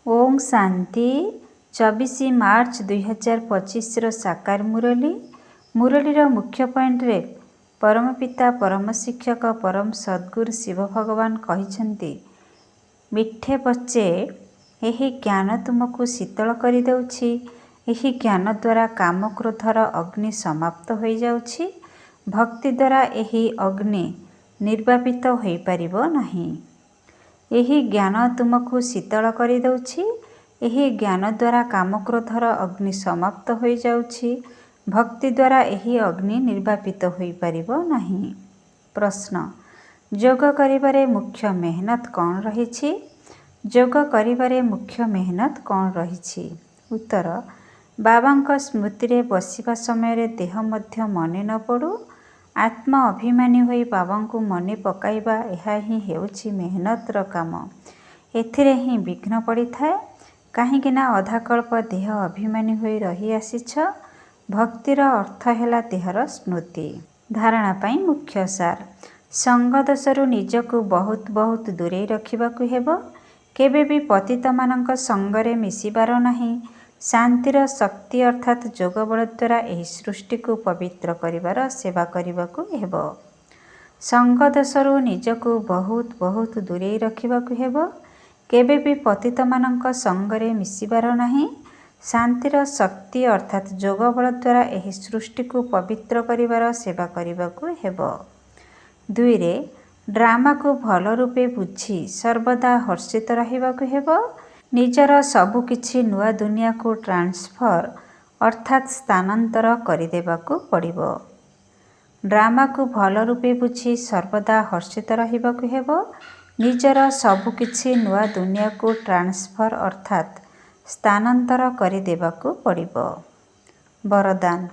ओम शांति 24 मार्च 2025 साकार मुरली मुरलीर मुख्य पॉइंट रे परम पिता परम शिक्षक परम सद्गुरु शिव भगवान कहिछंती मिठे बच्चे यही ज्ञान तुमको शीतल करि देउछि। यही ज्ञान द्वारा काम क्रोधर अग्नि समाप्त हो जाउछि। भक्ति द्वारा यही अग्नि निर्वापित हो पारिबो नहीं। यही ज्ञान तुमको शीतल करि देउछि। यही ज्ञान द्वारा काम क्रोधर अग्नि समाप्त हो जाउछि। भक्ति द्वारा यही अग्नि निर्वापित हो पारिबो नहीं। प्रश्न, योग करिबारे मुख्य मेहनत कौन रहिछि? योग करिबारे मुख्य मेहनत कौन रहिछि? उत्तर, बाबांक स्मृति रे बसिबा समय देह मध्य मने न पड़ू। आत्मा अभिमानी होई बाबांकु मने पकाइबा एहा ही हेउछि मेहनतर काम। एथिरे ही विघ्न पड़ी थाए। काहेकि ना अधाकल्प देह अभिमानी होई रही आसीछ। भक्तिर अर्थ हेला देहर स्मृति। धारणा पाई मुख्य सार, संग दोषरु निजकु बहुत बहुत दूरे रखिबाकु हेबो। केबे भी पतित मानक संगरे मिसिबार नहीं। शांतिर शक्ति अर्थात जोग बल द्वारा एही सृष्टि को पवित्र करिबार सेवा करिबाकु हेबो। संग दोषरु निजकु बहुत बहुत दूरे रखिबाकु हेबो। केबे भी पतित मानक संगरे मिसिबार नहीं। शांतिर शक्ति अर्थात जोग बल द्वारा एही सृष्टि को पवित्र करिबार सेवा करिबाकु हेबो। 2 रे ड्रामा को भल रूपे बुझी सर्वदा हर्षित रहिबाकु हेबो। निजर सबु किछि नुआ दुनिया को ट्रांसफर अर्थात स्थानांतर करिदेबाकु पड़िबो। ड्रामा को भल रूपे बुझी सर्वदा हर्षित रहिबाकु हेबो। निजर सबु किछि नुआ दुनिया को ट्रांसफर अर्थात स्थानांतर करिदेबाकु पड़िबो। वरदान,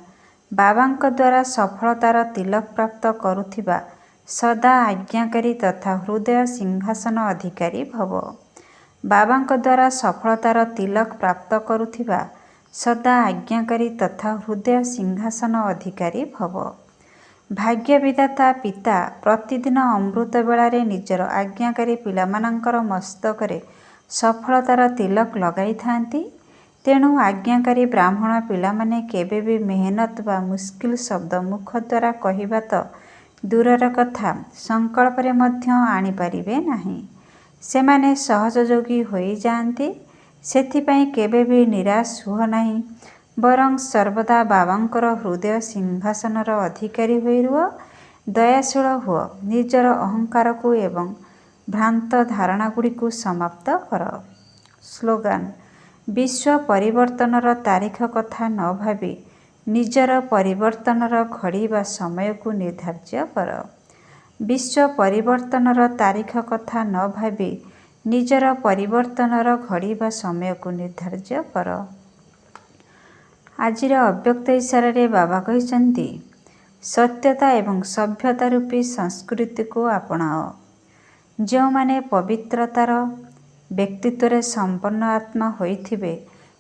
बाबांक द्वारा सफलतार तिलक प्राप्त करुथिबा सदा आज्ञाकारी तथा हृदय सिंहासन अधिकारी भव। बाबांक द्वारा सफलतार तिलक प्राप्त करुथिबा सदा आज्ञाकारी तथा हृदय सिंहासन अधिकारी भव। भाग्य विधाता पिता प्रतिदिन अमृत बेलारे निजर आज्ञाकारी पिलामानंकर मस्तकरे सफलतार तिलक लगाई थांती। तेणु आज्ञाकारी ब्राह्मण पिलामाने केबे भी मेहनत बा मुस्किल शब्द मुख द्वारा कहिबा तो दूरर कथा संकल्परे मध्य आनी पारिबे नहीं। सेमाने सहजयोगी होई जाआंती। सेथिपाई केबे भी निराश हुओ नहीं। बरं सर्वदा बाबांकर हृदय सिंहासनर अधिकारी होई रुह। दयाशील हुओ। निजर अहंकार को एवं भ्रांत धारणा गुड़ी को समाप्त कर। स्लोगान, विश्व परिवर्तनर तारीख कथा न भाबी निजर परिवर्तनर घड़ी बा समय को निर्धार्य कर। विश्व परिवर्तनर तारीख कथा न भाबी निजर परिवर्तनर घड़ी बा समय को निर्धार्य कर। आजिर अव्यक्त इशारे बाबा कहिसंती सत्यता एवं सभ्यता रूपी संस्कृति को अपनाओ। जो माने पवित्रतार व्यक्तित्व संपन्न आत्मा होइथिबे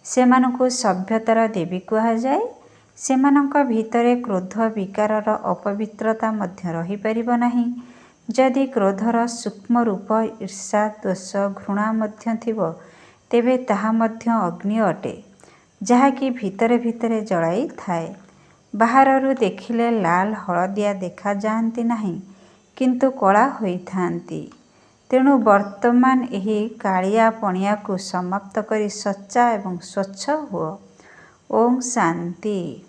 सेमानकु सभ्यतार देवी कहा जाए। सेमानक भितरे क्रोध विकारर अपवित्रता मध्य रही परिबो नहीं। जदि क्रोधर सूक्ष्म रूप ईर्षा दोष घृणा मध्य थिबो तेबे ताहा मध्य अग्नि अटे जहाँकि भितरे भितरे जलाई थाए। बाहररू देखिले लाल हलदिया देखा जाआंती नहीं किंतु कला होई थांती। तेणु वर्तमान एही कालिया पणिया को समाप्त करी सच्चा एवं स्वच्छ हुओ। ओम शांति।